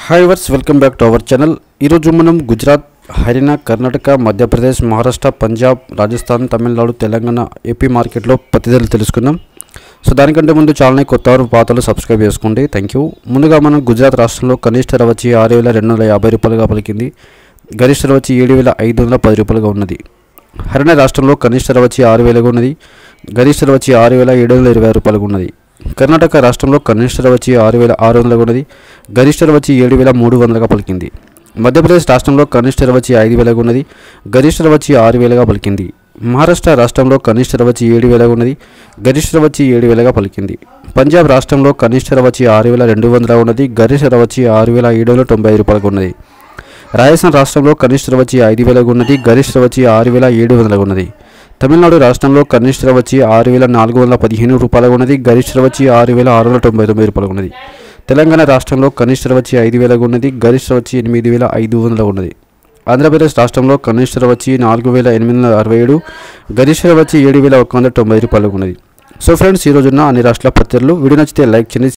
Hi viewers welcome back to our channel. ఈరోజు మనం గుజరాత్, హర్యానా, కర్ణాటక, మధ్యప్రదేశ్, మహారాష్ట్ర, పంజాబ్, రాజస్థాన్, తమిళనాడు, తెలంగాణ, ఏపీ మార్కెట్లో పత్తి ధరలు తెలుసుకుందాం। సో దానికంటే ముందు ఛానల్ని కొత్తవారు పాతలు సబ్స్క్రైబ్ చేసుకోండి, థ్యాంక్ యూ। ముందుగా మనం గుజరాత్ రాష్ట్రంలో కనిష్ట ధర వచ్చి 6,250 రూపాయలుగా పలికింది, గరిష్ట ధర వచ్చి 7,510 రూపాయలుగా ఉన్నది। హర్యానా రాష్ట్రంలో కనిష్ట ధర వచ్చి 6,000గా ఉన్నది, గరిష్ట ధర వచ్చి 6,720 రూపాయలుగా ఉన్నది। కర్ణాటక రాష్ట్రంలో కనిష్ట ధర వచ్చి 6,600గా ఉన్నది, గరిష్ట ధర వచ్చి 7,300గా పలికింది। మధ్యప్రదేశ్ రాష్ట్రంలో కనిష్ట ధర వచ్చి 5,000గా ఉన్నది, గరిష్ట ధర వచ్చి 6,000గా పలికింది। మహారాష్ట్ర రాష్ట్రంలో కనిష్ట ధర వచ్చి 7,000గా ఉన్నది, గరిష్ట ధర వచ్చి 7,000గా పలికింది। పంజాబ్ రాష్ట్రంలో కనిష్ట ధర వచ్చి 6,200గా ఉన్నది, గరిష్ట ధర వచ్చి 6,795 రూపాయలుగా ఉన్నది। రాజస్థాన్ రాష్ట్రంలో కనిష్ట ధర వచ్చి 5,000గా ఉన్నది, గరిష్ట ధర వచ్చి 6,700గా ఉన్నది। తమిళనాడు రాష్ట్రంలో కనిష్ట ధర వచ్చి 6,415 రూపాయలుగా ఉన్నది, గరిష్ట ధర వచ్చి 6,699 రూపాయలుగా ఉన్నది। తెలంగాణ రాష్ట్రంలో కనిష్ట ధర వచ్చి 5,000గా ఉన్నది, గరిష్ట ధర వచ్చి 8,500గా ఉన్నది। ఆంధ్రప్రదేశ్ రాష్ట్రంలో కనిష్ట ధర వచ్చి 4,867, గరిష్ట ధర వచ్చి 7,190 రూపాయలుగా ఉన్నది। సో ఫ్రెండ్స్, ఈరోజున్న అన్ని రాష్ట్రాల పత్తి ధరలు వీడియో నచ్చితే లైక్ చేయండి,